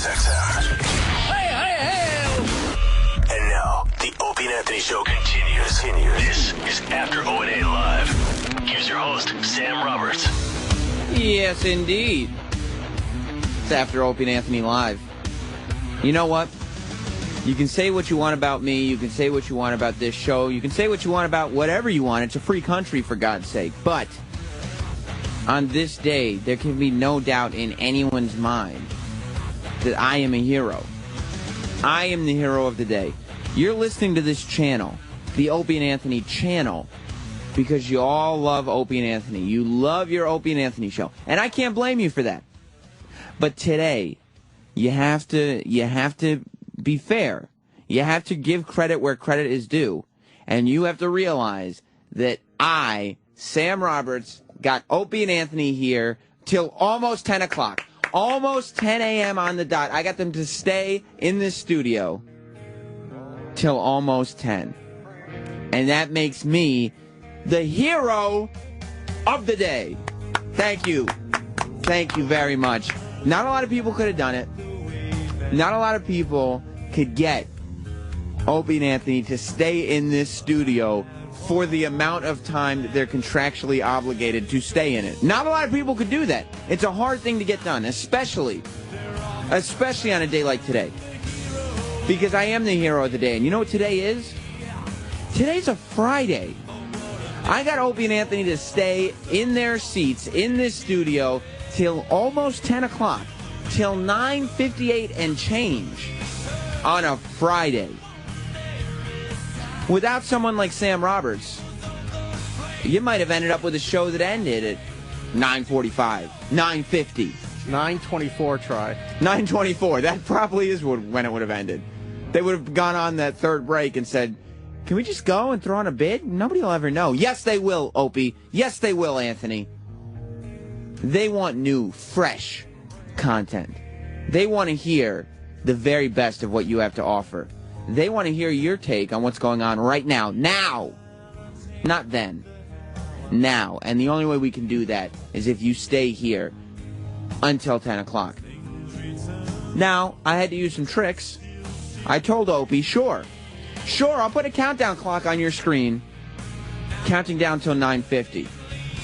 SiriusXM. Hey, hey, hey! And now, the Opie and Anthony Show continues. This is After O&A Live. Here's your host, Sam Roberts. Yes, indeed. It's After Opie and Anthony Live. You know what? You can say what you want about me. You can say what you want about this show. You can say what you want about whatever you want. It's a free country, for God's sake. But on this day, there can be no doubt in anyone's mind that I am a hero. I am the hero of the day. You're listening to this channel, the Opie and Anthony channel, because you all love Opie and Anthony. You love your Opie and Anthony show. And I can't blame you for that. But today, you have to be fair. You have to give credit where credit is due. And you have to realize that I, Sam Roberts, got Opie and Anthony here till almost 10 o'clock. Almost 10 a.m. on the dot. I got them to stay in this studio till almost 10. And that makes me the hero of the day. Thank you. Thank you very much. Not a lot of people could have done it. Not a lot of people could get Opie and Anthony to stay in this studio for the amount of time that they're contractually obligated to stay in it. Not a lot of people could do that. It's a hard thing to get done, especially on a day like today. Because I am the hero of the day. And you know what today is? Today's a Friday. I got Opie and Anthony to stay in their seats in this studio till almost 10 o'clock. Till 9:58 and change on a Friday. Without someone like Sam Roberts, you might have ended up with a show that ended at 9:45, 9:50. 9:24 try. 9:24. That probably is when it would have ended. They would have gone on that third break and said, can we just go and throw on a bid? Nobody will ever know. Yes, they will, Opie. Yes, they will, Anthony. They want new, fresh content. They want to hear the very best of what you have to offer. They want to hear your take on what's going on right now. Now! Not then. Now. And the only way we can do that is if you stay here until 10 o'clock. Now, I had to use some tricks. I told Opie, sure, I'll put a countdown clock on your screen, counting down till 9:50.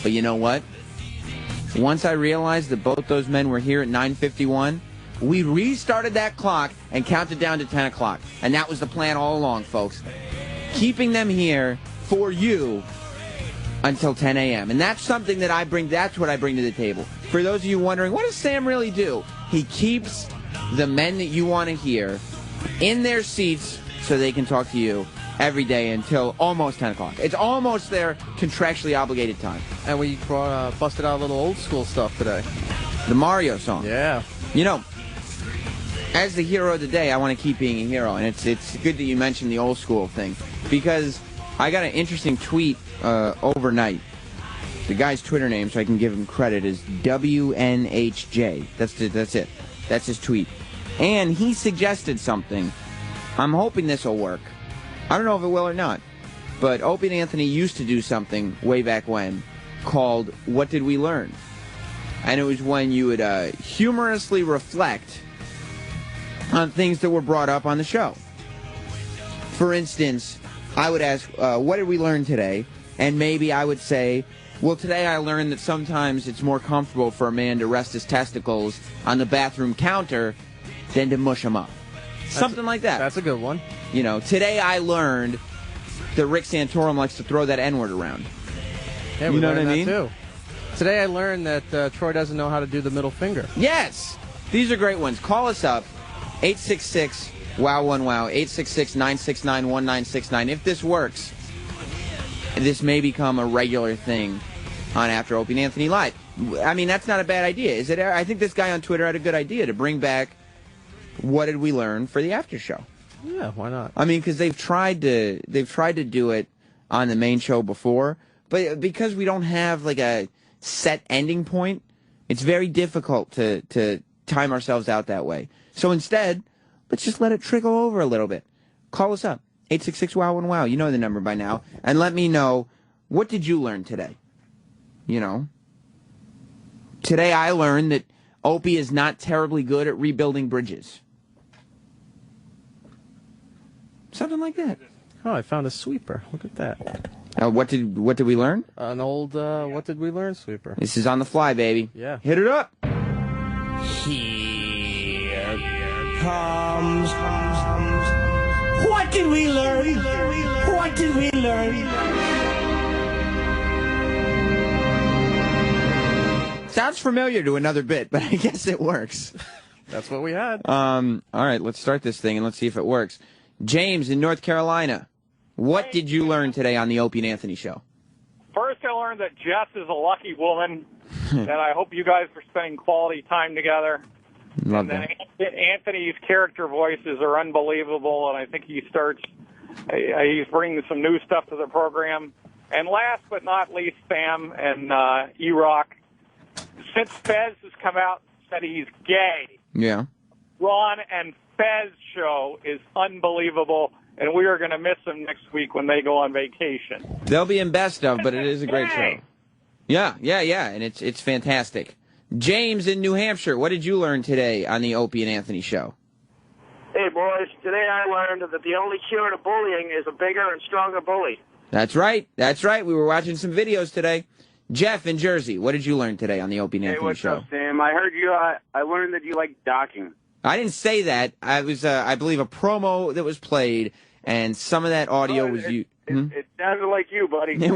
But you know what? Once I realized that both those men were here at 9:51, we restarted that clock and counted down to 10 o'clock. And that was the plan all along, folks. Keeping them here for you until 10 a.m. And that's something that I bring, that's what I bring to the table. For those of you wondering, what does Sam really do? He keeps the men that you want to hear in their seats so they can talk to you every day until almost 10 o'clock. It's almost their contractually obligated time. And we busted out a little old school stuff today. The Mario song. Yeah. You know, as the hero of the day, I want to keep being a hero. And it's good that you mentioned the old school thing. Because I got an interesting tweet overnight. The guy's Twitter name, so I can give him credit, is WNHJ. That's it. That's his tweet. And he suggested something. I'm hoping this will work. I don't know if it will or not. But Opie and Anthony used to do something way back when called What Did We Learn? And it was when you would humorously reflect on things that were brought up on the show. For instance, I would ask, what did we learn today? And maybe I would say, well, today I learned that sometimes it's more comfortable for a man to rest his testicles on the bathroom counter than to mush them up. Something like that. That's a good one. You know, today I learned that Rick Santorum likes to throw that N-word around. Yeah, you know what I mean? Too. Today I learned that Troy doesn't know how to do the middle finger. Yes! These are great ones. Call us up, 866-WOW1WOW, 866-969-1969. If this works, this may become a regular thing on After Opie and Anthony Live. I mean, that's not a bad idea, is it? I think this guy on Twitter had a good idea to bring back What Did We Learn for the after show. Yeah, why not? I mean, because they've tried to do it on the main show before, but because we don't have like a set ending point, it's very difficult to time ourselves out that way. So instead, let's just let it trickle over a little bit. Call us up, 866-WOW1WOW. You know the number by now. And let me know, what did you learn today? You know? Today I learned that Opie is not terribly good at rebuilding bridges. Something like that. Oh, I found a sweeper. Look at that. What did we learn? An old, what did we learn sweeper? This is on the fly, baby. Yeah. Hit it up. Here comes. What did we learn? What did we learn? Sounds familiar to another bit, but I guess it works. That's what we had. All right, let's start this thing and let's see if it works. James in North Carolina, what did you learn today on the Opie and Anthony show? First, I learned that Jess is a lucky woman, and I hope you guys are spending quality time together. Love and that. then Anthony's character voices are unbelievable, and I think he's bringing some new stuff to the program. And last but not least, Sam and Erock, since Fez has come out and said he's gay, Yeah. Ron and Fez show is unbelievable, and we are going to miss them next week when they go on vacation. They'll be in best of, but it is a great show. Yeah, and it's fantastic. James in New Hampshire, what did you learn today on the Opie and Anthony show? Hey, boys, today I learned that the only cure to bullying is a bigger and stronger bully. That's right. We were watching some videos today. Jeff in Jersey, what did you learn today on the Opie and Hey, Anthony what's show? up, Sam? I heard you, I learned that you like docking. I didn't say that. I was, I believe, a promo that was played, and some of that audio was used. It sounded like you, buddy. It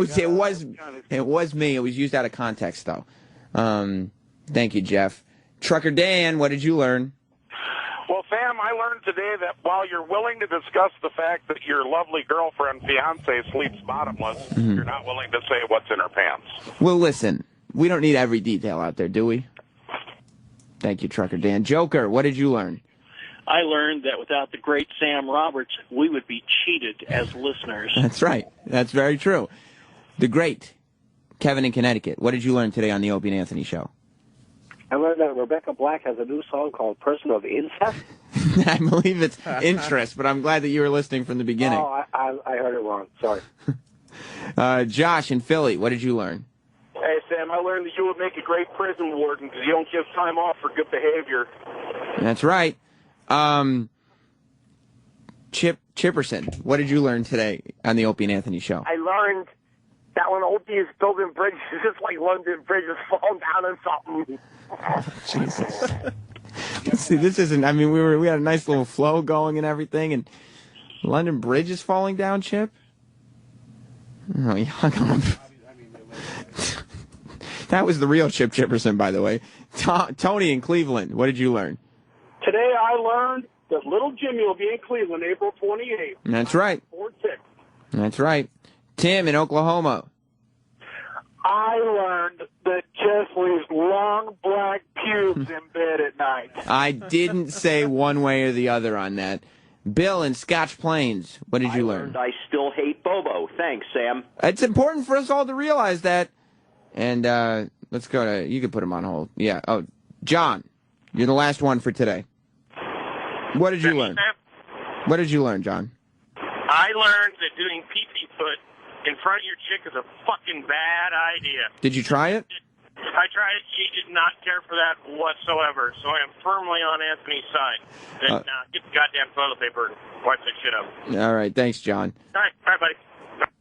was me. It was used out of context, though. Thank you, Jeff. Trucker Dan, what did you learn? Well, Sam, I learned today that while you're willing to discuss the fact that your lovely girlfriend, fiance, sleeps bottomless, you're not willing to say what's in her pants. Well, listen, we don't need every detail out there, do we? Thank you, Trucker Dan. Joker, what did you learn? I learned that without the great Sam Roberts, we would be cheated as listeners. That's right. That's very true. The great Kevin in Connecticut, what did you learn today on the Opie and Anthony show? I learned that Rebecca Black has a new song called Person of Incest. I believe it's interest, but I'm glad that you were listening from the beginning. Oh, I heard it wrong. Sorry. Josh in Philly, what did you learn? Hey, Sam, I learned that you would make a great prison warden because you don't give time off for good behavior. That's right. Chipperson, what did you learn today on the Opie and Anthony show? I learned that when Opie is building bridges, it's like London Bridge is falling down or something. Jesus. See, this isn't. I mean, we had a nice little flow going and everything, and London Bridge is falling down. Chip. Oh, he hung up. That was the real Chip Chipperson, by the way. Tony in Cleveland, what did you learn? Today I learned that little Jimmy will be in Cleveland April 28th. That's right. 4-6. That's right. Tim in Oklahoma. I learned that Jess leaves long black pubes in bed at night. I didn't say one way or the other on that. Bill in Scotch Plains, what did you learn? I still hate Bobo. Thanks, Sam. It's important for us all to realize that. And let's go to, you can put him on hold. Yeah. Oh, John, you're the last one for today. What did you learn? What did you learn, John? I learned that doing pee-pee foot in front of your chick is a fucking bad idea. Did you try it? I tried it. She did not care for that whatsoever. So I am firmly on Anthony's side. Then get the goddamn toilet paper and wipe that shit up. All right. Thanks, John. All right, buddy.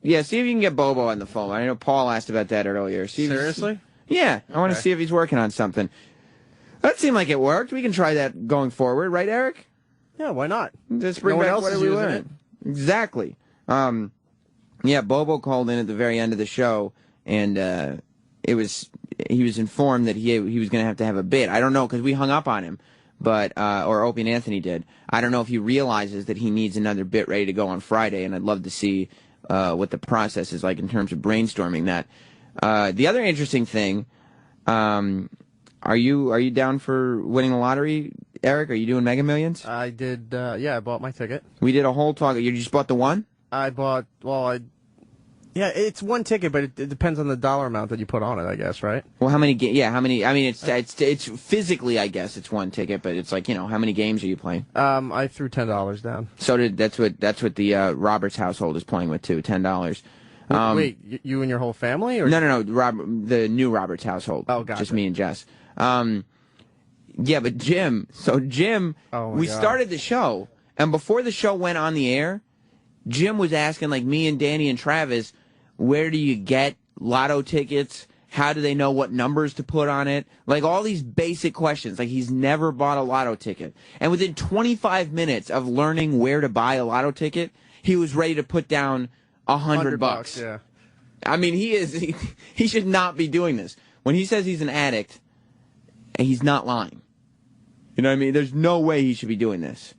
Yeah, see if you can get Bobo on the phone. I know Paul asked about that earlier. Seriously? Yeah, I want to see if he's working on something. That seemed like it worked. We can try that going forward, right, Eric? Yeah, why not? Just bring No one back else what is we using learned. Exactly. Yeah, Bobo called in at the very end of the show, and he was informed that he was going to have a bit. I don't know, because we hung up on him, but or Opie and Anthony did. I don't know if he realizes that he needs another bit ready to go on Friday, and I'd love to see what the process is like in terms of brainstorming that. The other interesting thing, are you down for winning the lottery, Eric? Are you doing Mega Millions? I did, yeah, I bought my ticket. We did a whole talk. You just bought the one? Yeah, it's one ticket, but it depends on the dollar amount that you put on it, I guess, right? Well, how many? I mean, it's physically, I guess, it's one ticket, but it's like, how many games are you playing? I threw $10 down. So that's what the Roberts household is playing with too, $10. Wait, you and your whole family? Or No, the new Roberts household. Oh, gotcha. Just me and Jess. Yeah, but Jim, we started the show, and before the show went on the air, Jim was asking, like, me and Danny and Travis, where do you get lotto tickets? How do they know what numbers to put on it? Like, all these basic questions. Like, he's never bought a lotto ticket. And within 25 minutes of learning where to buy a lotto ticket, he was ready to put down $100. Yeah. I mean, he should not be doing this. When he says he's an addict, he's not lying. You know what I mean? There's no way he should be doing this.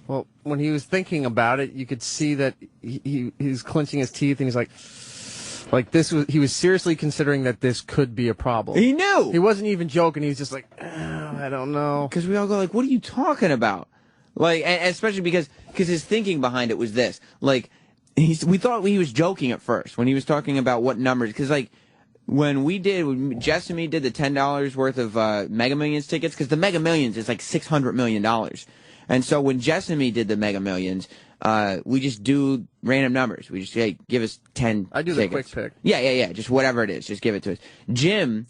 Well, when he was thinking about it, you could see that he's clenching his teeth, and he's like he was seriously considering that this could be a problem. He knew. He wasn't even joking. He was just like, I don't know. Because we all go like, what are you talking about? Like, and especially because his thinking behind it was this. Like, we thought he was joking at first when he was talking about what numbers. Because, like, when Jess and me did the $10 worth of Mega Millions tickets, because the Mega Millions is like $600 million. And so when Jess and me did the Mega Millions, we just do random numbers. We just, hey, give us 10 I do tickets. The quick pick. Yeah. Just whatever it is. Just give it to us. Jim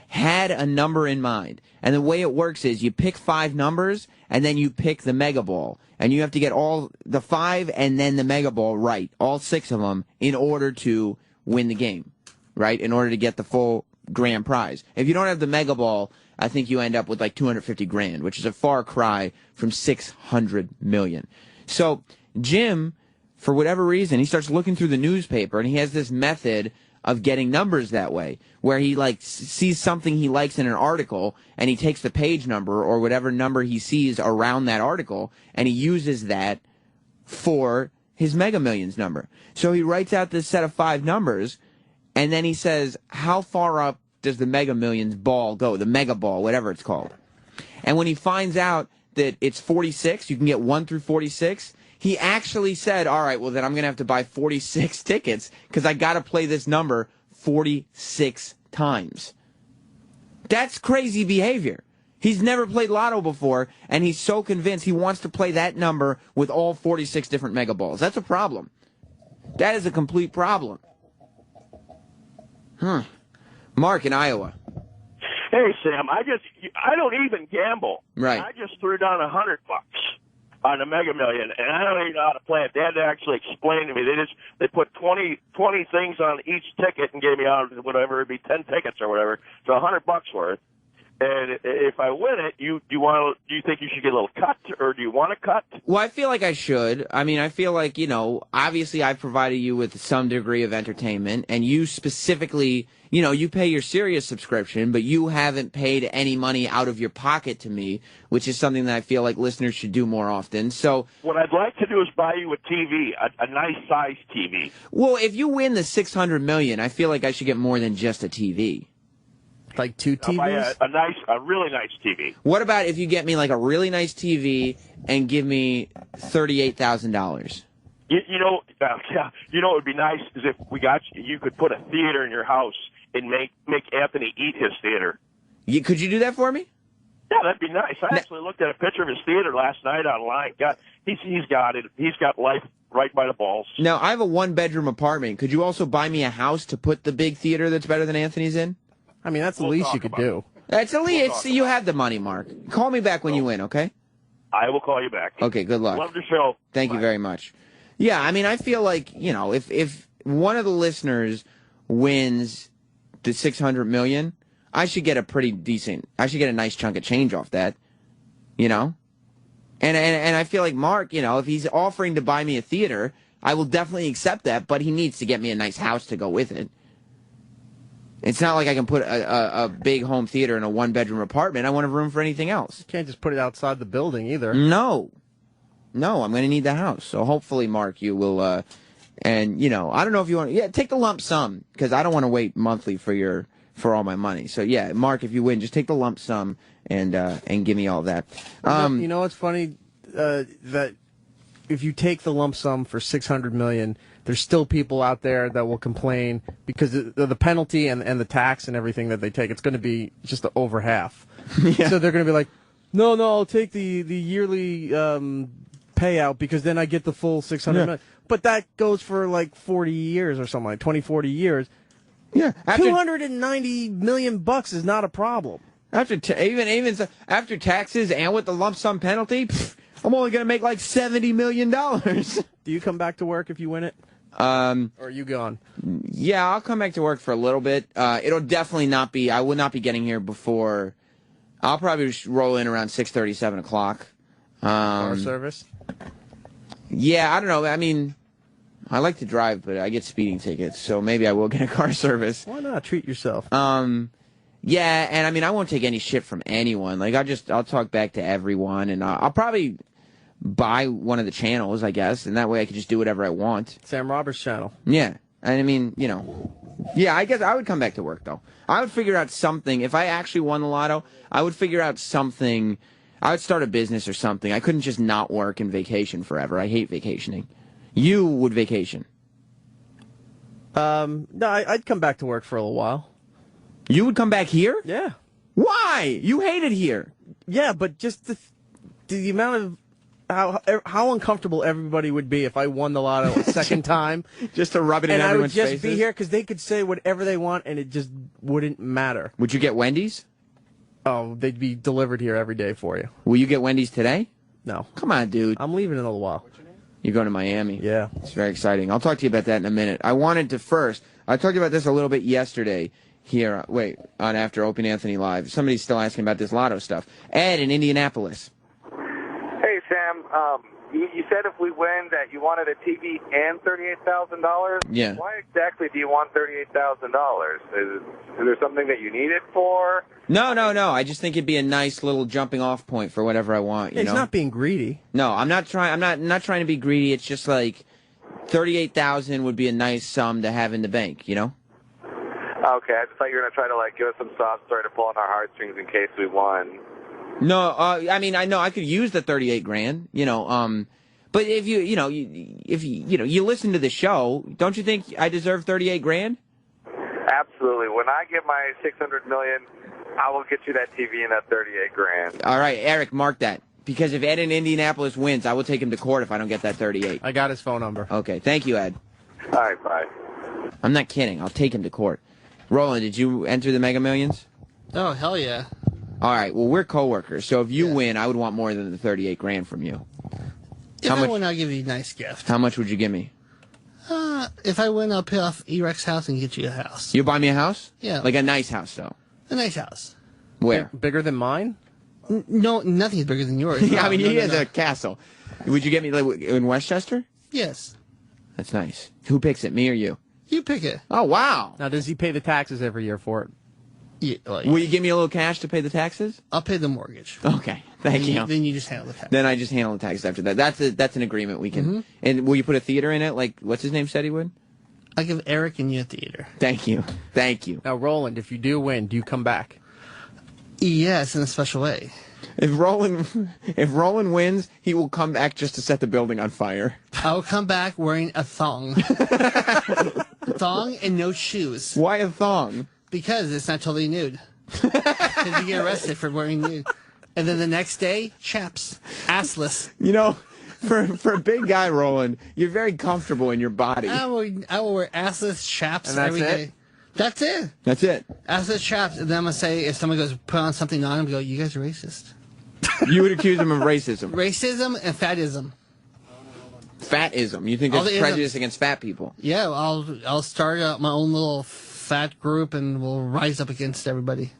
had a number in mind. And the way it works is you pick 5 numbers, and then you pick the Mega Ball. And you have to get all the 5 and then the Mega Ball right, all 6 of them, in order to win the game, right? In order to get the full grand prize. If you don't have the Mega Ball, I think you end up with like 250 grand, which is a far cry from 600 million. So Jim, for whatever reason, he starts looking through the newspaper, and he has this method of getting numbers that way, where he like sees something he likes in an article, and he takes the page number or whatever number he sees around that article, and he uses that for his Mega Millions number. So he writes out this set of 5 numbers, and then he says, how far up does the Mega Millions ball go, the Mega Ball, whatever it's called. And when he finds out that it's 46, you can get 1 through 46, he actually said, all right, well, then I'm going to have to buy 46 tickets because I got to play this number 46 times. That's crazy behavior. He's never played Lotto before, and he's so convinced he wants to play that number with all 46 different Mega Balls. That's a problem. That is a complete problem. Mark in Iowa. Hey, Sam, I don't even gamble. Right. I just threw down $100 on the Mega Million, and I don't even know how to play it. They had to actually explain to me. They put 20 things on each ticket and gave me out whatever, it'd be 10 tickets or whatever. So $100 worth. And if I win it, do you think you should get a little cut, or do you want a cut? Well, I feel like I should. I mean, I feel like, obviously I've provided you with some degree of entertainment, and you specifically, you pay your Sirius subscription, but you haven't paid any money out of your pocket to me, which is something that I feel like listeners should do more often. So what I'd like to do is buy you a TV, a nice size TV. Well, if you win the $600 million, I feel like I should get more than just a TV. Like 2 TVs? A really nice TV. What about if you get me like a really nice TV and give me $38,000? You know what would be nice is if you could put a theater in your house and make Anthony eat his theater. Could you do that for me? Yeah, that'd be nice. I actually looked at a picture of his theater last night online. God, he's got it. He's got life right by the balls. Now, I have a 1-bedroom apartment. Could you also buy me a house to put the big theater that's better than Anthony's in? I mean, that's the least you could do. That's the least. You have the money, Mark. Call me back when you win, okay? I will call you back. Okay, good luck. Love the show. Thank you very much. Yeah, I mean, I feel like, if one of the listeners wins the $600 million, I should get I should get a nice chunk of change off that, And I feel like Mark, if he's offering to buy me a theater, I will definitely accept that, but he needs to get me a nice house to go with it. It's not like I can put a big home theater in a 1-bedroom apartment. I want room for anything else. You can't just put it outside the building either. No, I'm going to need the house. So hopefully, Mark, you will, I don't know if you want, take the lump sum, because I don't want to wait monthly for all my money. So yeah, Mark, if you win, just take the lump sum and give me all that. You know what's funny? That if you take the lump sum for $600 million, there's still people out there that will complain because of the penalty and the tax and everything that they take. It's going to be just over half. Yeah. So they're going to be like, no, I'll take the yearly payout because then I get the full $600 million. But that goes for like 40 years or something, like 20, 40 years. Yeah. $290 million is not a problem. Even after taxes and with the lump sum penalty, I'm only going to make like $70 million. Do you come back to work if you win it? Or are you gone? Yeah, I'll come back to work for a little bit. It'll definitely not be, I will not be getting here before, I'll probably roll in around 6:30, 7 o'clock. Car service? Yeah, I don't know. I mean, I like to drive, but I get speeding tickets, so maybe I will get a car service. Why not? Treat yourself. Yeah, and I mean, I won't take any shit from anyone. Like, I'll talk back to everyone, and I'll probably buy one of the channels, I guess, and that way I can just do whatever I want. Sam Roberts' channel. Yeah, and I mean, you know, yeah, I guess I would come back to work, though. I would figure out something. If I actually won the lotto, I would figure out something. I would start a business or something. I couldn't just not work and vacation forever. I hate vacationing. You would vacation. No, I'd come back to work for a little while. You would come back here? Yeah. Why? You hate it here. Yeah, but just the amount of how uncomfortable everybody would be if I won the lotto a second time. Just to rub it in everyone's faces? And I would just be here because they could say whatever they want and it just wouldn't matter. Would you get Wendy's? Oh, they'd be delivered here every day for you. Will you get Wendy's today? No. Come on, dude. I'm leaving in a little while. You're going to Miami. Yeah. It's very exciting. I'll talk to you about that in a minute. I wanted to first, I talked about this a little bit yesterday here, on After Opie and Anthony Live. Somebody's still asking about this lotto stuff. Ed in Indianapolis. Hey, Sam. You said if we win that you wanted a TV and $38,000. Yeah. Why exactly do you want $38,000? Is there something that you need it for? No. I just think it'd be a nice little jumping off point for whatever I want. You know? He's not being greedy. No, I'm not trying. I'm not trying to be greedy. It's just like $38,000 would be a nice sum to have in the bank. You know. Okay, I just thought you were gonna try to give us some soft story to pull on our heartstrings in case we won. No, I mean, I know I could use the $38,000, you know, but if you listen to the show, don't you think I deserve $38,000? Absolutely. When I get my $600 million, I will get you that TV and that $38,000. All right, Eric, mark that. Because if Ed in Indianapolis wins, I will take him to court if I don't get that 38. I got his phone number. Okay, thank you, Ed. All right, bye. I'm not kidding. I'll take him to court. Roland, did you enter the Mega Millions? Oh, hell yeah. All right, well, we're coworkers, so if you win, I would want more than the $38,000 from you. If I win, I'll give you a nice gift. How much would you give me? If I win, I'll pay off Erock's house and get you a house. You buy me a house? Yeah. Like a nice house, though? A nice house. Where? Bigger than mine? No, nothing's bigger than yours. Yeah, I mean, he has a castle. Would you get me in Westchester? Yes. That's nice. Who picks it, me or you? You pick it. Oh, wow. Now, does he pay the taxes every year for it? Yeah, Will you give me a little cash to pay the taxes? I'll pay the mortgage. Okay, thank you. Then you just handle the taxes. Then I just handle the taxes after that. That's an agreement we can. Mm-hmm. And will you put a theater in it? Like, what's his name said he would? I'll give Eric and you a theater. Thank you. Thank you. Now, Roland, if you do win, do you come back? Yes, in a special way. If Roland wins, he will come back just to set the building on fire. I'll come back wearing a thong. Thong and no shoes. Why a thong? Because it's not totally nude. Because you get arrested for wearing nude. And then the next day, chaps. Assless. You know, for a big guy, Roland, you're very comfortable in your body. I will wear assless chaps and every day. That's it. That's it. Assless chaps. And then I'm going to say, if someone goes, put on something on him, go, you guys are racist. You would accuse him of racism. Racism and fatism. Fatism. You think there's prejudice against fat people? Yeah, I'll start my own little fat group and we'll rise up against everybody.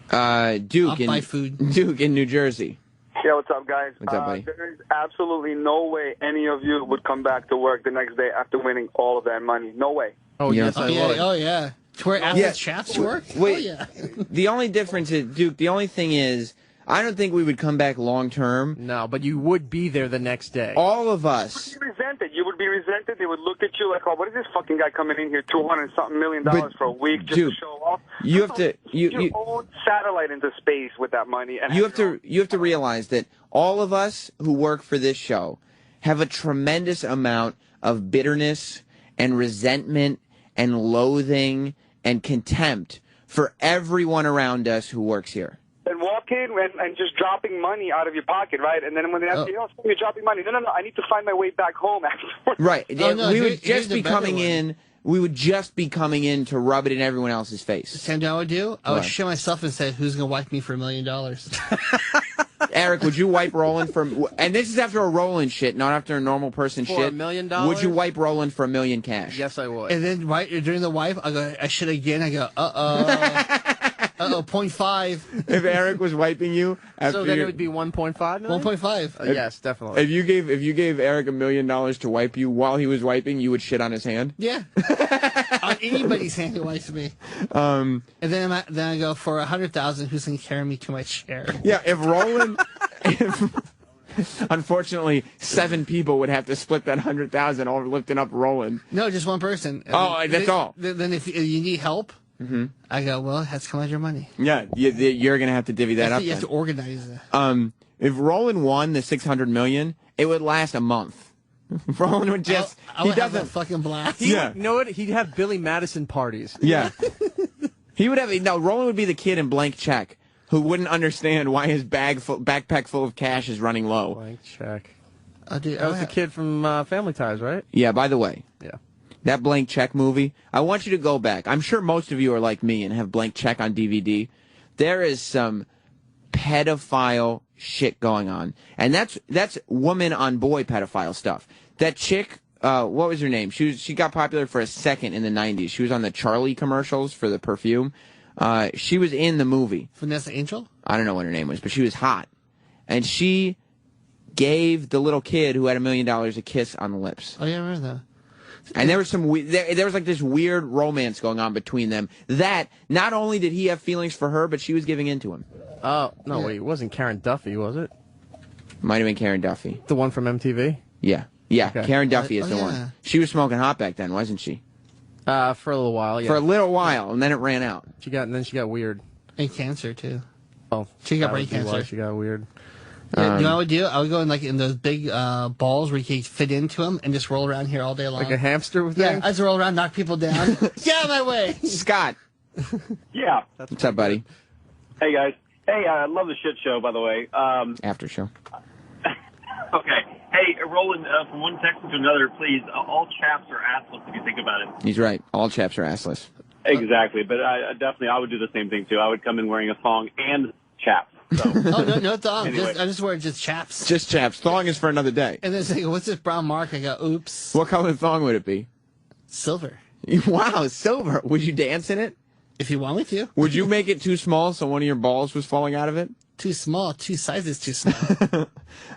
Duke I'll buy food. Duke in New Jersey. Yeah, what's up, guys? What's up, buddy? There is absolutely no way any of you would come back to work the next day after winning all of that money. No way. Oh, yes, I would. Oh, yeah. To wear assless chaps to work? Wait, oh, yeah. The only difference is, Duke, the only thing is, I don't think we would come back long term. No, but you would be there the next day. All of us. You would be resented. You would be resented. They would look at you like, oh, what is this fucking guy coming in here, $200-something million for a week just to show off? You have to you own satellite into space with that money. And you have to realize that all of us who work for this show have a tremendous amount of bitterness and resentment and loathing and contempt for everyone around us who works here. And walk in and just dropping money out of your pocket, right? And then when they ask you, you're dropping money. No, I need to find my way back home afterwards. Right. We would just be coming in we would just be coming in to rub it in everyone else's face. Sam, you know what I would do? I would What? shit myself and say, who's going to wipe me for $1 million? Eric, would you wipe Roland for... And this is after a Roland shit, not after a normal person For shit. $1 million? Would you wipe Roland for $1 million cash? Yes, I would. And then during the wipe, I shit again. I go, uh-oh, 0.5. If Eric was wiping you... So then it would be 1.5 million? 1.5. Yes, definitely. If you gave Eric $1 million to wipe you while he was wiping, you would shit on his hand? Yeah. On anybody's hand who wipes me. And then I go, for 100,000, who's going to carry me to my chair? Yeah, if Roland... Unfortunately, 7 people would have to split that 100,000 all lifting up Roland. No, just one person. Oh, that's all. Then if you need help, I go, well, it has to come out of your money. Yeah, you're going to have to divvy that up. You have to organize it. If Roland won the $600 million, it would last a month. Roland would just... I would have a fucking blast. You know what? He'd have Billy Madison parties. Yeah. He would have... No, Roland would be the kid in Blank Check who wouldn't understand why his backpack full of cash is running low. Blank Check. Dude, That was the kid from Family Ties, right? Yeah, by the way. Yeah. That Blank Check movie, I want you to go back. I'm sure most of you are like me and have Blank Check on DVD. There is some pedophile shit going on. And that's woman on boy pedophile stuff. That chick, what was her name? She got popular for a second in the 90s. She was on the Charlie commercials for the perfume. She was in the movie. Vanessa Angel? I don't know what her name was, but she was hot. And she gave the little kid who had $1 million a kiss on the lips. Oh, yeah, I remember that. And there was there was like this weird romance going on between them that not only did he have feelings for her, but she was giving into him. Oh, no, wait, it wasn't Karen Duffy, was it? Might have been Karen Duffy. The one from MTV? Yeah. Yeah, Okay. Karen Duffy is the yeah. one. She was smoking hot back then, wasn't she? For a little while, yeah. For a little while, and then it ran out. And then she got weird. And cancer, too. Oh, She got that brain would be why cancer. She got weird. Yeah, you know what I would do? I would go in those big balls where you can fit into them and just roll around here all day long. Like a hamster with Yeah, things? I just roll around, knock people down. Get out of my way! Scott. Yeah. What's up, buddy? Hey, guys. Hey, I love the shit show, by the way. After show. Okay. Hey, Roland, from one Texan to another, please, all chaps are assless if you think about it. He's right. All chaps are assless. Exactly, but I would do the same thing, too. I would come in wearing a thong and chaps. So. Oh, no thong. Anyway. I just wear just chaps. Just chaps. Thong is for another day. And then say, what's this brown mark? I go, oops. What color thong would it be? Silver. Wow, silver. Would you dance in it? If you want me to. Would you make it too small so one of your balls was falling out of it? Too small. 2 sizes too small.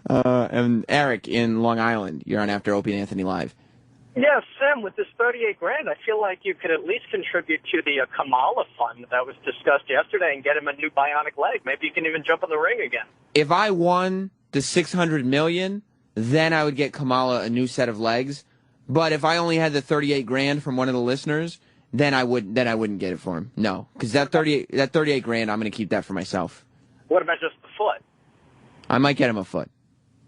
And Eric in Long Island, you're on After Opie and Anthony Live. Yeah, Sam, with this $38,000, I feel like you could at least contribute to the Kamala fund that was discussed yesterday and get him a new bionic leg. Maybe you can even jump in the ring again. If I won the $600 million, then I would get Kamala a new set of legs. But if I only had the $38,000 from one of the listeners, then I wouldn't get it for him. No, because that $38,000, I'm going to keep that for myself. What about just the foot? I might get him a foot.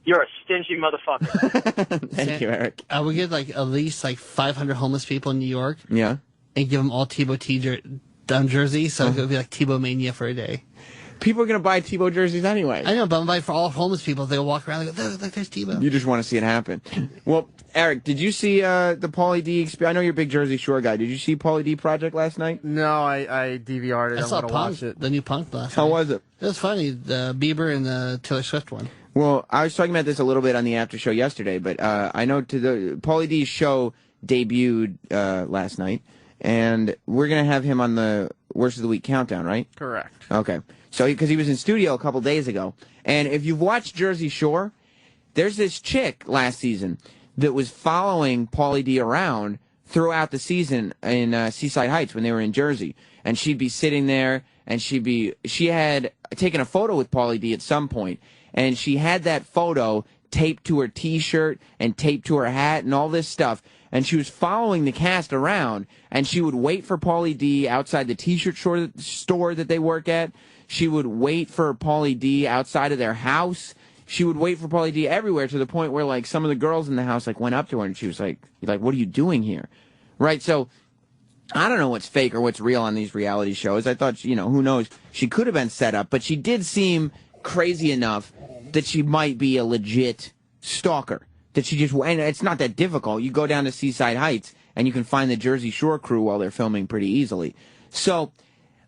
You're a stingy motherfucker. Thank you, Eric. I would get at least 500 homeless people in New York. Yeah. And give them all Tebow down jerseys, so it would be like Tebow mania for a day. People are going to buy Tebow jerseys anyway. I know, but I'm buying for all homeless people. They'll walk around and go, look, there's Tebow. You just want to see it happen. Well, Eric, did you see the Paulie D? I know you're a big Jersey Shore guy. Did you see Paulie D project last night? No, I DVR'd it. I saw I'm gonna Punk, watch it. the new Punk last How night. was it? It was funny, the Bieber and the Taylor Swift one. Well, I was talking about this a little bit on the after show yesterday, but I know the Paulie D's show debuted last night, and we're going to have him on the Worst of the Week countdown, right? Correct. Okay. So, because he was in studio a couple days ago, and if you've watched Jersey Shore, there's this chick last season that was following Paulie D around throughout the season in Seaside Heights when they were in Jersey, and she'd be sitting there, and she had taken a photo with Paulie D at some point, and she had that photo taped to her T-shirt and taped to her hat and all this stuff. And she was following the cast around, and she would wait for Paulie D outside the T-shirt store that they work at. She would wait for Paulie D outside of their house. She would wait for Paulie D everywhere, to the point where some of the girls in the house went up to her and she was like, "What are you doing here?" Right? So I don't know what's fake or what's real on these reality shows. I thought, who knows? She could have been set up, but she did seem crazy enough that she might be a legit stalker. That she just, and it's not that difficult. You go down to Seaside Heights and you can find the Jersey Shore crew while they're filming pretty easily. So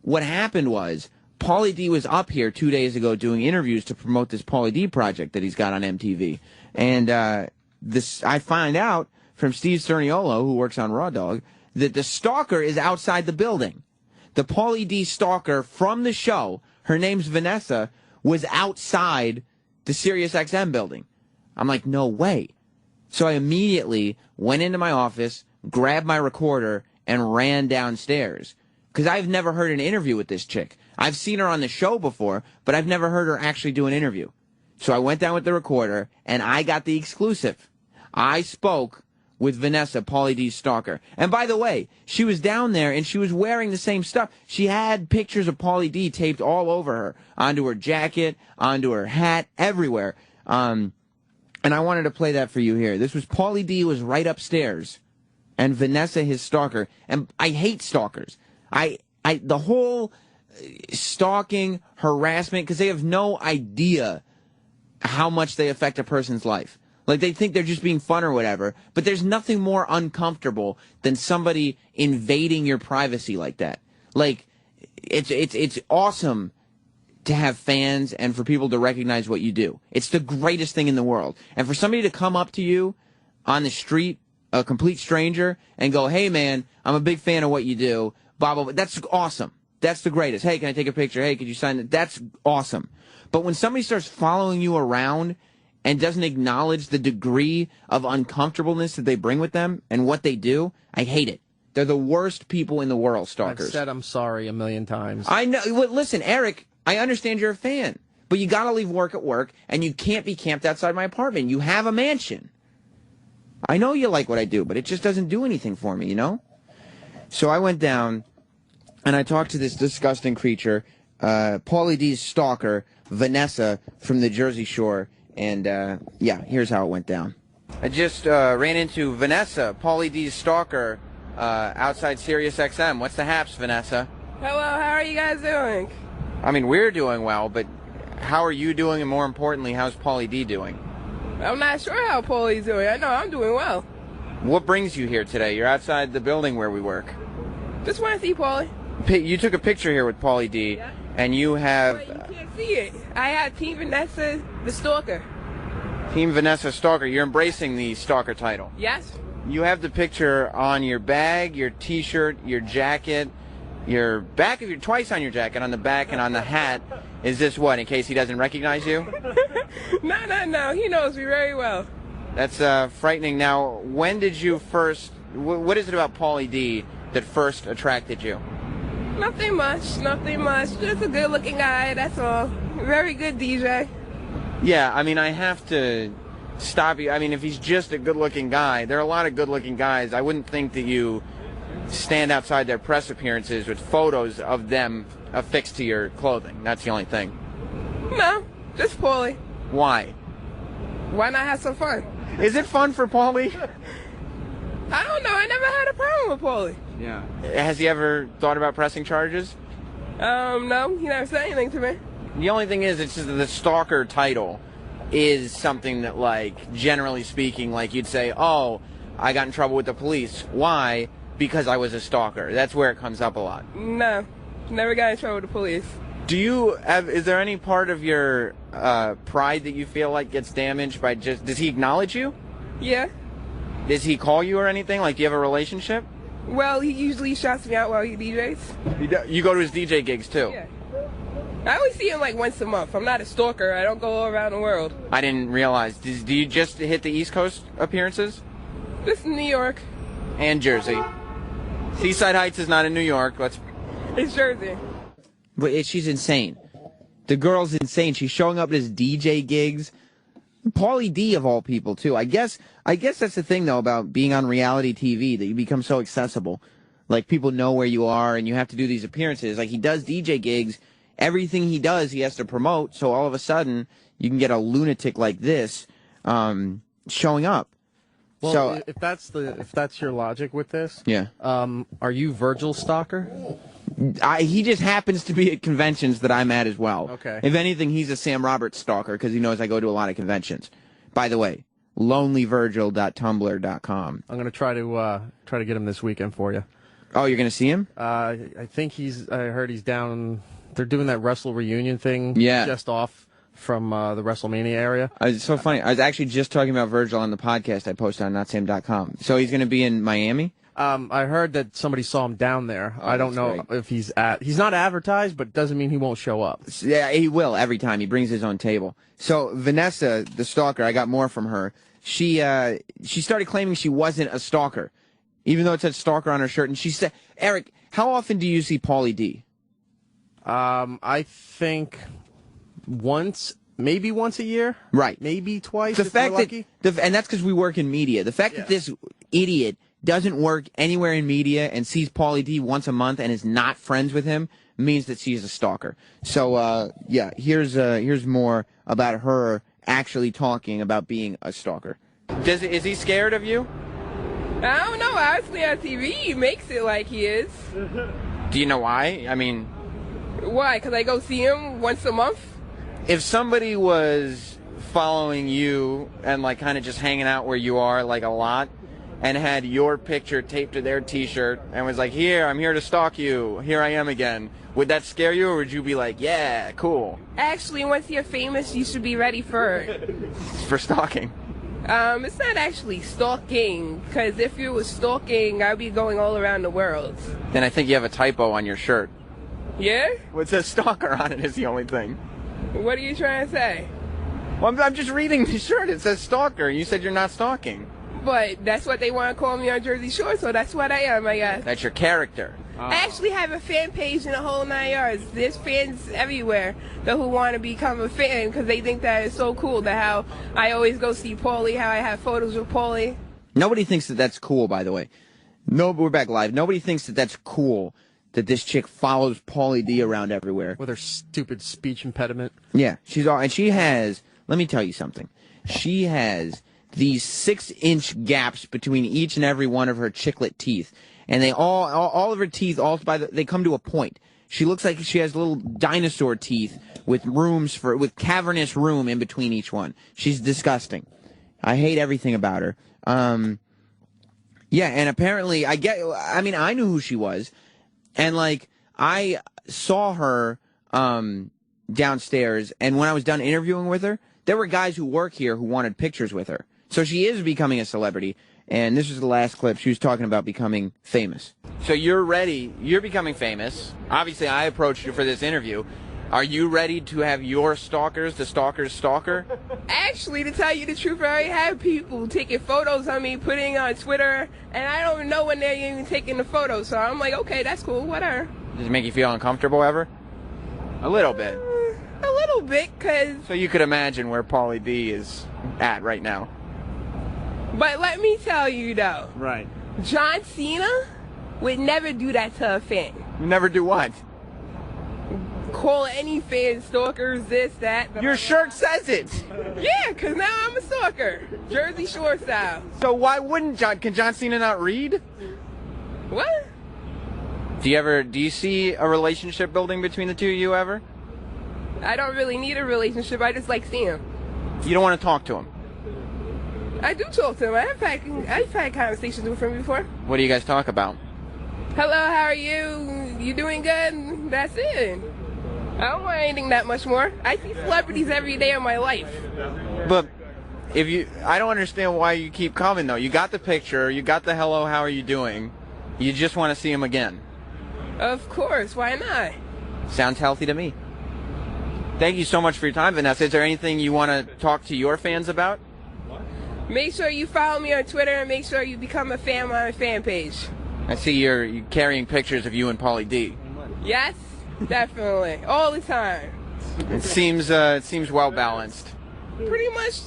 what happened was Paulie D was up here 2 days ago doing interviews to promote this Paulie D project that he's got on MTV. And I find out from Steve Cerniolo, who works on Raw Dog, that the Stalker is outside the building. The Paulie D Stalker from the show, her name's Vanessa, was outside the SiriusXM building. I'm like, no way. So I immediately went into my office, grabbed my recorder, and ran downstairs. Because I've never heard an interview with this chick. I've seen her on the show before, but I've never heard her actually do an interview. So I went down with the recorder, and I got the exclusive. I spoke with Vanessa, Paulie D's Stalker. And by the way, she was down there, and she was wearing the same stuff. She had pictures of Paulie D taped all over her, onto her jacket, onto her hat, everywhere. And I wanted to play that for you here. This was Paulie D was right upstairs, and Vanessa, his stalker. And I hate stalkers. The whole stalking, harassment, because they have no idea how much they affect a person's life. Like, they think they're just being fun or whatever, but there's nothing more uncomfortable than somebody invading your privacy like that. Like, it's awesome to have fans and for people to recognize what you do. It's the greatest thing in the world. And for somebody to come up to you on the street, a complete stranger, and go, hey, man, I'm a big fan of what you do, blah, blah, blah, that's awesome. That's the greatest. Hey, can I take a picture? Hey, could you sign it? That's awesome. But when somebody starts following you around and doesn't acknowledge the degree of uncomfortableness that they bring with them and what they do, I hate it. They're the worst people in the world, stalkers. I've said I'm sorry a million times. I know. Well, listen, Eric, I understand you're a fan, but you got to leave work at work, and you can't be camped outside my apartment. You have a mansion. I know you like what I do, but it just doesn't do anything for me, you know? So I went down, and I talked to this disgusting creature, Paulie D's Stalker, Vanessa from the Jersey Shore. And, yeah, here's how it went down. I just ran into Vanessa, Paulie D's Stalker, outside SiriusXM. What's the haps, Vanessa? Hello, how are you guys doing? I mean, we're doing well, but how are you doing, and more importantly, how's Paulie D doing? I'm not sure how Paulie's doing. I know I'm doing well. What brings you here today? You're outside the building where we work. Just want to see Paulie. You took a picture here with Paulie D, yeah. And you have... Wait, you can't see it. I have Team Vanessa, the Stalker. Team Vanessa Stalker. You're embracing the Stalker title. Yes. You have the picture on your bag, your T-shirt, your jacket, your back of your... Twice on your jacket, on the back and on the hat. Is this what, in case he doesn't recognize you? No. He knows me very well. That's frightening. Now, when did you first... What is it about Paulie D that first attracted you? Nothing much. Just a good-looking guy, that's all. Very good DJ. Yeah, I mean, I have to stop you. I mean, if he's just a good-looking guy, there are a lot of good-looking guys. I wouldn't think that you stand outside their press appearances with photos of them affixed to your clothing. That's the only thing. No, just Paulie. Why? Why not have some fun? Is it fun for Paulie? I don't know. I never had a problem with Paulie. Yeah. Has he ever thought about pressing charges? No. He never said anything to me. The only thing is, it's just that the Stalker title is something that, like, generally speaking, like, you'd say, oh, I got in trouble with the police. Why? Because I was a stalker. That's where it comes up a lot. No. Never got in trouble with the police. Do you have, is there any part of your pride that you feel like gets damaged by just, does he acknowledge you? Yeah. Does he call you or anything? Like, do you have a relationship? Well, he usually shouts me out while he DJs. You go to his DJ gigs, too? Yeah. I only see him like once a month. I'm not a stalker. I don't go all around the world. I didn't realize. Do you just hit the East Coast appearances? Just in New York. And Jersey. Seaside Heights is not in New York. It's Jersey. But she's insane. The girl's insane. She's showing up at his DJ gigs. Paulie D, of all people, too. I guess that's the thing, though, about being on reality TV, that you become so accessible. Like, people know where you are, and you have to do these appearances. Like, he does DJ gigs. Everything he does, he has to promote. So all of a sudden, you can get a lunatic like this showing up. Well, so, if that's your logic with this, yeah. Are you Virgil Stalker? He just happens to be at conventions that I'm at as well. Okay. If anything, he's a Sam Roberts stalker because he knows I go to a lot of conventions. By the way, lonelyvirgil.tumblr.com. I'm gonna try to get him this weekend for you. Oh, you're gonna see him? I think I heard he's down. They're doing that Wrestle reunion thing. Yeah. Just off from the WrestleMania area. It's so funny. I was actually just talking about Virgil on the podcast I posted on notsame.com. So he's gonna be in Miami? I heard that somebody saw him down there. Oh, I don't know if he's not advertised, but doesn't mean he won't show up. Yeah, he will every time. He brings his own table. So Vanessa, the stalker, I got more from her. She started claiming she wasn't a stalker, even though it said stalker on her shirt. And she said, Eric, how often do you see Paulie D? I think maybe once a year. Right. Maybe twice. The if fact we're lucky. and that's because we work in media. The fact that this idiot doesn't work anywhere in media and sees Paulie D once a month and is not friends with him means that she's a stalker. So, yeah, here's more about her actually talking about being a stalker. Is he scared of you? I don't know. Obviously on TV, he makes it like he is. Do you know why? I mean... Why? Because I go see him once a month? If somebody was following you and, like, kind of just hanging out where you are, like, a lot, and had your picture taped to their T-shirt and was like, here, I'm here to stalk you, here I am again, would that scare you, or would you be like, yeah, cool? Actually, once you're famous, you should be ready for stalking. It's not actually stalking, because if it was stalking, I'd be going all around the world. Then I think you have a typo on your shirt. Yeah? Well, it says stalker on it is the only thing. What are you trying to say? Well, I'm just reading the shirt. It says stalker. You said you're not stalking. But that's what they want to call me on Jersey Shore, so that's what I am, I guess. That's your character. I actually have a fan page in the whole 9 yards. There's fans everywhere who want to become a fan because they think that it's so cool that how I always go see Paulie, how I have photos with Paulie. Nobody thinks that that's cool, by the way. No, we're back live. Nobody thinks that that's cool that this chick follows Paulie D around everywhere. With her stupid speech impediment. Yeah, and she has, let me tell you something. She has these 6-inch gaps between each and every one of her chiclet teeth. And they all of her teeth, they come to a point. She looks like she has little dinosaur teeth with with cavernous room in between each one. She's disgusting. I hate everything about her. Yeah, and apparently, I knew who she was. And, like, I saw her downstairs, and when I was done interviewing with her, there were guys who work here who wanted pictures with her. So she is becoming a celebrity, and this is the last clip. She was talking about becoming famous. So you're ready. You're becoming famous. Obviously, I approached you for this interview. Are you ready to have your stalkers, the stalker's stalker? Actually, to tell you the truth, I already have people taking photos of me, putting on Twitter, and I don't know when they're even taking the photos. So I'm like, okay, that's cool, whatever. Does it make you feel uncomfortable ever? A little bit. A little bit, because... So you could imagine where Paulie D is at right now. But let me tell you, though. Right. John Cena would never do that to a fan. Never do what? Call any fan stalkers, this, that. Your shirt says it. Yeah, because now I'm a stalker. Jersey Shore style. So why wouldn't can John Cena not read? What? Do you see a relationship building between the two of you ever? I don't really need a relationship. I just like seeing him. You don't want to talk to him? I do talk to him. I've had conversations with him before. What do you guys talk about? Hello, how are you? You doing good? That's it. I don't want anything that much more. I see celebrities every day of my life. But I don't understand why you keep coming, though. You got the picture. You got the hello, how are you doing? You just want to see him again. Of course. Why not? Sounds healthy to me. Thank you so much for your time, Vanessa. Is there anything you want to talk to your fans about? Make sure you follow me on Twitter and make sure you become a fan on my fan page. I see you're carrying pictures of you and Paulie D. Yes, definitely. All the time. It seems well balanced. Pretty much.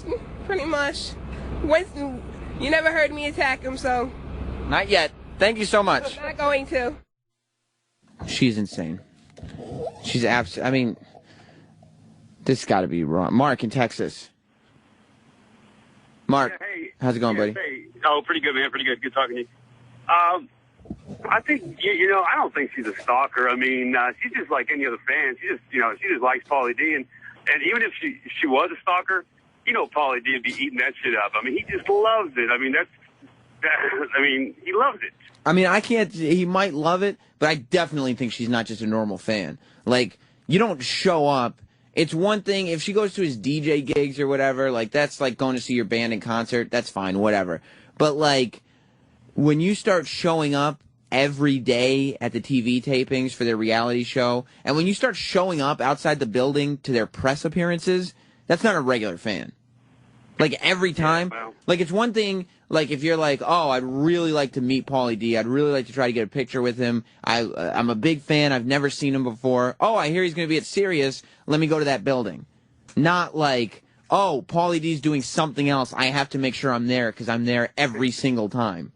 Winston, you never heard me attack him, so... Not yet. Thank you so much. I'm not going to. She's insane. She's I mean, this got to be wrong. Mark in Texas. Mark, hey, how's it going, buddy? Hey. Oh, pretty good, man. Pretty good. Good talking to you. I think, I don't think she's a stalker. I mean, she's just like any other fan. She just likes Paulie D. And even if she was a stalker, Paulie D would be eating that shit up. I mean, he just loves it. I mean, he loves it. I mean, I can't. He might love it, but I definitely think she's not just a normal fan. Like, you don't show up. It's one thing if she goes to his DJ gigs or whatever. Like, that's like going to see your band in concert. That's fine, whatever. But like, when you start showing up every day at the TV tapings for their reality show, and when you start showing up outside the building to their press appearances, that's not a regular fan. Like, every time. Yeah, well. Like, it's one thing, like, if you're like, oh, I'd really like to meet Paulie D. I'd really like to try to get a picture with him. I'm a big fan. I've never seen him before. Oh, I hear he's going to be at Sirius. Let me go to that building. Not like, oh, Paulie D's doing something else. I have to make sure I'm there because I'm there every single time.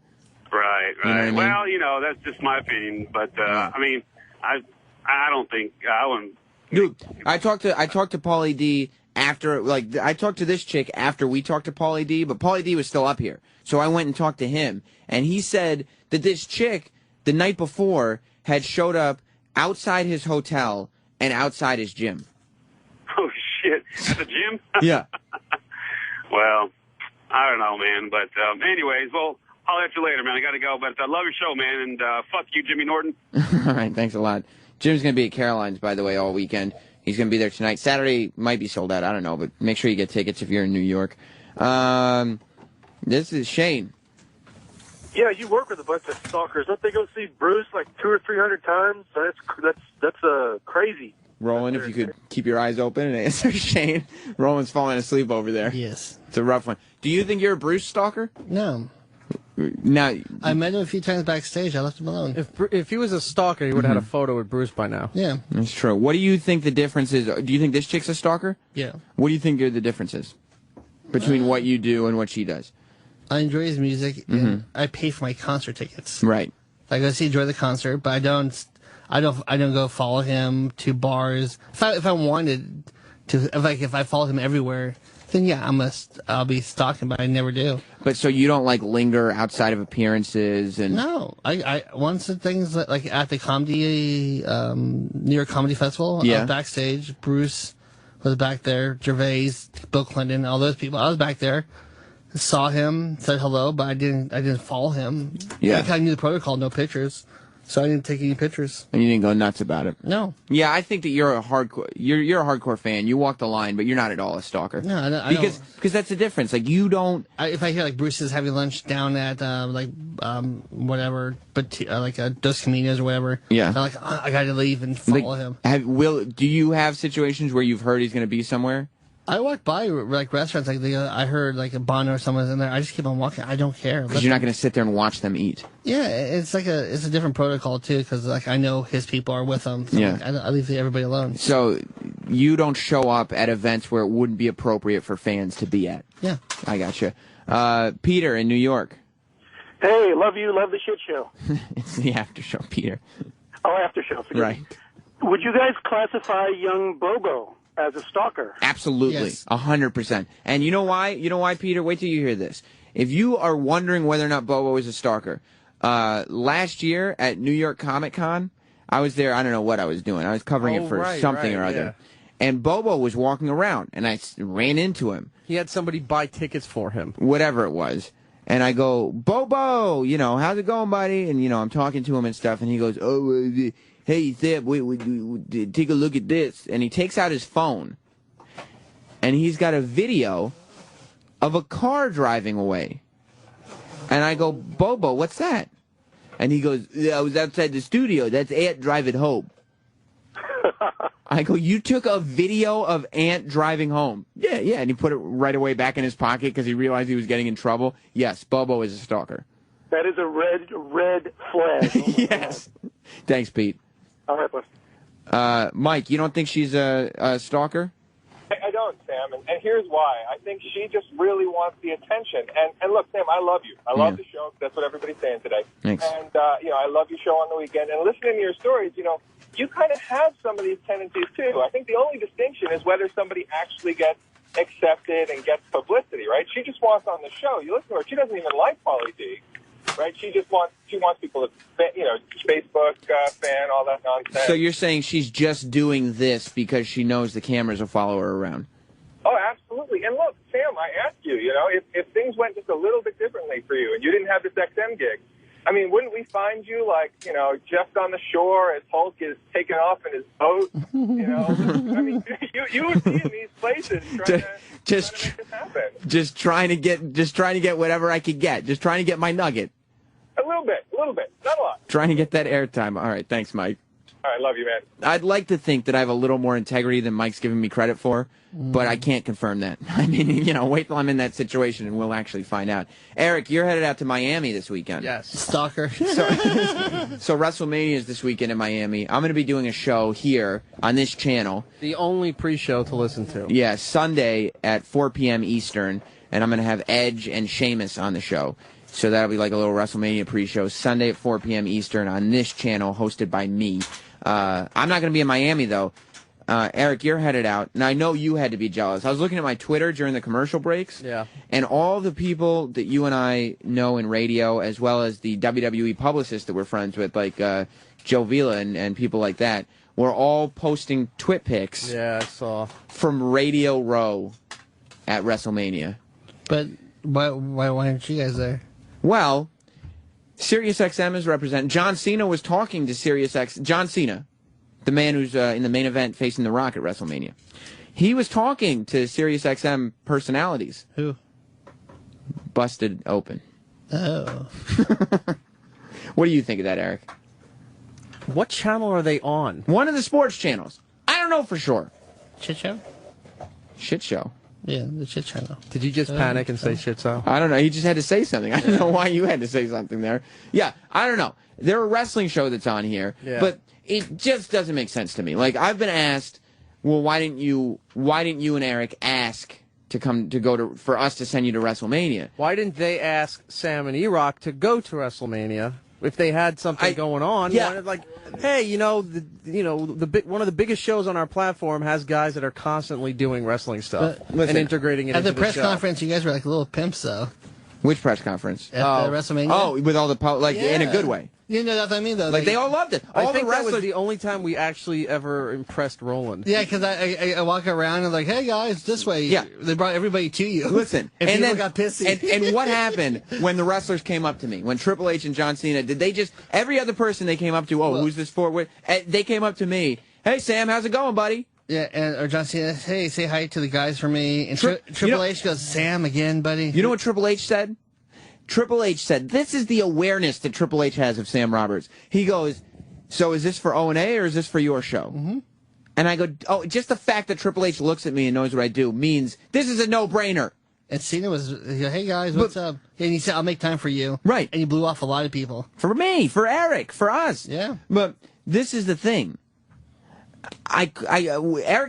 Right, right. You know what I mean? Well, that's just my opinion. But, I mean, I don't think, I wouldn't. Dude, I talked to Paulie D after, like, I talked to this chick after we talked to Paulie D, but Paulie D was still up here. So I went and talked to him, and he said that this chick, the night before, had showed up outside his hotel and outside his gym. Oh, shit. At the gym? Yeah. Well, I don't know, man. But anyways, well, I'll let you later, man. I got to go. But I love your show, man, and fuck you, Jimmy Norton. All right, thanks a lot. Jim's going to be at Caroline's, by the way, all weekend. He's going to be there tonight. Saturday might be sold out. I don't know, but make sure you get tickets if you're in New York. This is Shane. Yeah, you work with a bunch of stalkers. Don't they go see Bruce like 200 or 300 times? That's crazy. Roland, if you could keep your eyes open and answer Shane. Roland's falling asleep over there. Yes. It's a rough one. Do you think you're a Bruce stalker? No. Now, I met him a few times backstage. I left him alone. If he was a stalker, he would have had a photo with Bruce by now. Yeah. That's true. What do you think the difference is? Do you think this chick's a stalker? Yeah. What do you think are the differences between what you do and what she does? I enjoy his music, and I pay for my concert tickets. Right. I go enjoy the concert, but I don't go follow him to bars. If I wanted to, if I followed him everywhere, then yeah, I'll be stalking, but I never do. But so you don't like linger outside of appearances and no, I once the things like at the comedy New York Comedy Festival, I was backstage. Bruce was back there, Gervais, Bill Clinton, all those people. I was back there, saw him, said hello, but I didn't follow him. Yeah, I kind of knew the protocol, no pictures. So I didn't take any pictures. And you didn't go nuts about it? No. Yeah, I think that you're a hardcore fan. You walk the line, but you're not at all a stalker. No, I don't. Because that's the difference. Like, you don't... if I hear, like, Bruce is having lunch down at, whatever, but Dos Caminos or whatever, I'm like, I got to leave and follow him. Do you have situations where you've heard he's going to be somewhere? I walk by like restaurants, like I heard like a Bono or someone's in there. I just keep on walking. I don't care because you're not going to sit there and watch them eat. Yeah, it's a different protocol too, because like I know his people are with him. So like, I leave everybody alone. So you don't show up at events where it wouldn't be appropriate for fans to be at. Yeah, I gotcha. Peter in New York. Hey, love you, love the shit show. It's the after show, Peter. Oh, after show. Right. Would you guys classify young Bobo as a stalker? Absolutely. 100%. And you know why? You know why, Peter? Wait till you hear this. If you are wondering whether or not Bobo is a stalker, last year at New York Comic Con, I was there. I don't know what I was doing. I was covering it for something or other. Yeah. And Bobo was walking around, and I ran into him. He had somebody buy tickets for him. Whatever it was. And I go, Bobo, how's it going, buddy? And, I'm talking to him and stuff, and he goes, hey, Theb, wait, take a look at this. And he takes out his phone, and he's got a video of a car driving away. And I go, Bobo, what's that? And he goes, I was outside the studio. That's Ant driving home. I go, you took a video of Ant driving home? Yeah. And he put it right away back in his pocket because he realized he was getting in trouble. Yes, Bobo is a stalker. That is a red flag. Yes. Thanks, Pete. All right, boss. Mike, you don't think she's a stalker? I don't, Sam, and here's why. I think she just really wants the attention. And look, Sam, I love you. I love the show. That's what everybody's saying today. Thanks. And, I love your show on the weekend. And listening to your stories, you kind of have some of these tendencies, too. I think the only distinction is whether somebody actually gets accepted and gets publicity, right? She just wants on the show. You listen to her. She doesn't even like Paulie D. Right? She wants people to, Facebook fan, all that nonsense. So you're saying she's just doing this because she knows the cameras will follow her around? Oh, absolutely. And look, Sam ask you, if things went just a little bit differently for you and you didn't have this XM gig, I mean, wouldn't we find you just on the shore as Hulk is taking off in his boat? I mean, you would be in these places trying to make this happen. Just trying to get whatever I could get. Just trying to get my nugget. A little bit, not a lot. Trying to get that airtime. All right, thanks, Mike. All right, love you, man. I'd like to think that I have a little more integrity than Mike's giving me credit for, but I can't confirm that. I mean, wait till I'm in that situation and we'll actually find out. Eric, you're headed out to Miami this weekend. Yes. Stalker. So WrestleMania is this weekend in Miami. I'm going to be doing a show here on this channel. The only pre-show to listen to. Yeah, Sunday at 4 p.m. Eastern, and I'm going to have Edge and Sheamus on the show. So that'll be like a little WrestleMania pre-show. Sunday at 4 p.m. Eastern on this channel, hosted by me. I'm not going to be in Miami, though. Eric, you're headed out, and I know you had to be jealous. I was looking at my Twitter during the commercial breaks, and all the people that you and I know in radio, as well as the WWE publicists that we're friends with, like Joe Vila and people like that, were all posting twit pics I saw. From Radio Row at WrestleMania. But why aren't you guys there? Well, SiriusXM is represented. John Cena was talking to SiriusXM. John Cena, the man who's in the main event facing The Rock at WrestleMania. He was talking to SiriusXM personalities. Who? Busted open. Oh. What do you think of that, Eric? What channel are they on? One of the sports channels. I don't know for sure. Shit show? Shit show. Yeah, the shit channel. Did you just panic and say shit show? I don't know. He just had to say something. I don't know why you had to say something there. Yeah, I don't know. They're a wrestling show that's on here, but it just doesn't make sense to me. Like, I've been asked, well, why didn't you and Eric ask for us to send you to WrestleMania? Why didn't they ask Sam and Erock to go to WrestleMania if they had something going on? Yeah. Like, hey, one of the biggest shows on our platform has guys that are constantly doing wrestling stuff and integrating it into the show. At the press conference, you guys were like little pimps, though. Which press conference? At the WrestleMania. Oh, with all the in a good way. You know that's what I mean, though. Like they all loved it. I think that was the only time we actually ever impressed Roland. Yeah, because I walk around and like, hey guys, this way. Yeah, they brought everybody to you. Listen, and people then got pissy. And what happened when the wrestlers came up to me? When Triple H and John Cena, did they just every other person they came up to? Oh, who's this for? They came up to me. Hey Sam, how's it going, buddy? Yeah, or John Cena, hey, say hi to the guys for me. And Triple H goes, Sam again, buddy. You know what Triple H said? Triple H said, this is the awareness that Triple H has of Sam Roberts. He goes, so is this for O&A or is this for your show? Mm-hmm. And I go, oh, just the fact that Triple H looks at me and knows what I do means this is a no-brainer. And Cena was, hey guys, what's up? And he said, I'll make time for you. Right. And he blew off a lot of people. For me, for Eric, for us. Yeah. But this is the thing. Eric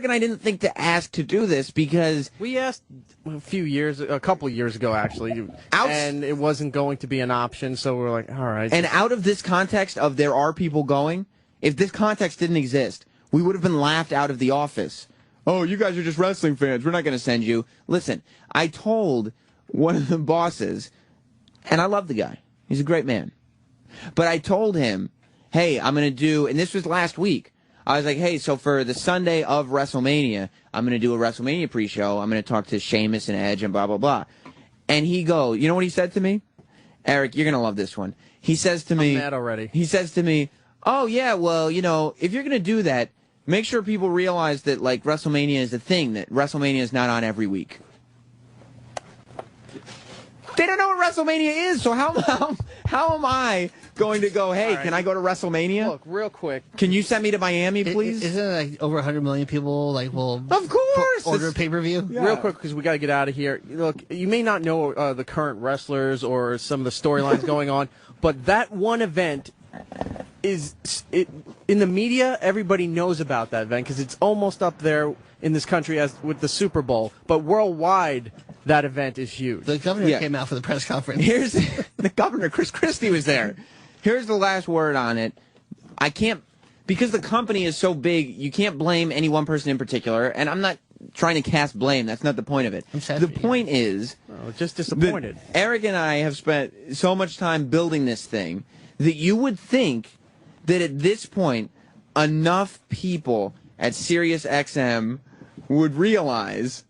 and I didn't think to ask to do this because we asked a couple years ago actually, and it wasn't going to be an option. So we're like, all right. And out of this context of there are people going, if this context didn't exist, we would have been laughed out of the office. Oh, you guys are just wrestling fans. We're not going to send you. Listen, I told one of the bosses, and I love the guy. He's a great man. But I told him, hey, I'm going to do, and this was last week. I was like, hey, so for the Sunday of WrestleMania, I'm going to do a WrestleMania pre-show. I'm going to talk to Sheamus and Edge and blah, blah, blah. And he goes, you know what he said to me? Eric, you're going to love this one. He says to me, I'm mad already. He says to me, oh, yeah, well, if you're going to do that, make sure people realize that, like, WrestleMania is a thing, that WrestleMania is not on every week. They don't know what WrestleMania is, so how am I going to go, hey, can I go to WrestleMania? Look, real quick. Can you send me to Miami, please? Isn't it like over 100 million people will of course order a pay-per-view? Yeah. Real quick, because we got to get out of here. Look, you may not know the current wrestlers or some of the storylines going on, but that one event in the media, everybody knows about that event because it's almost up there in this country as with the Super Bowl, but worldwide that event is huge. The governor came out for the press conference. Here's the governor, Chris Christie, was there. Here's the last word on it. I can't, because the company is so big, you can't blame any one person in particular, and I'm not trying to cast blame. That's not the point of it. The point is, just disappointed. Eric and I have spent so much time building this thing that you would think that at this point, enough people at SiriusXM would realize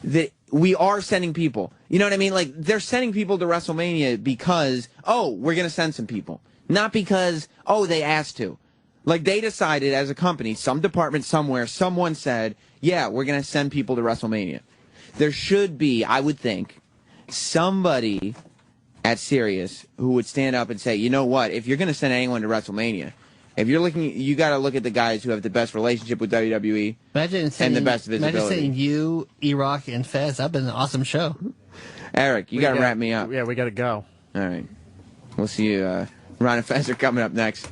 that we are sending people. You know what I mean? Like, they're sending people to WrestleMania because, oh, we're going to send some people. Not because, oh, they asked to. Like, they decided as a company, some department somewhere, someone said, yeah, we're going to send people to WrestleMania. There should be, I would think, somebody at Sirius who would stand up and say, you know what, if you're going to send anyone to WrestleMania, if you're looking, you got to look at the guys who have the best relationship with WWE and the best visibility. Imagine saying you, Erock, and Fez. That'd been an awesome show. Eric, you got to wrap me up. Yeah, we got to go. All right. We'll see you. Ron and Fez are coming up next.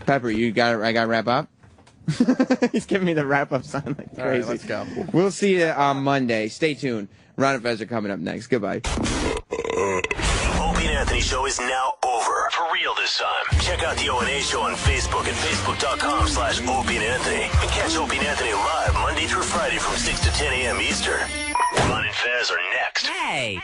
Pepper, I got to wrap up? He's giving me the wrap-up sign like crazy. All right, let's go. We'll see you on Monday. Stay tuned. Ron and Fez are coming up next. Goodbye. Opie and Anthony Show is now over. For real this time. Check out the O&A Show on Facebook at facebook.com/Opie and Anthony. And catch Opie and Anthony live Monday through Friday from 6 to 10 a.m. Eastern. Ron and Fez are next. Hey!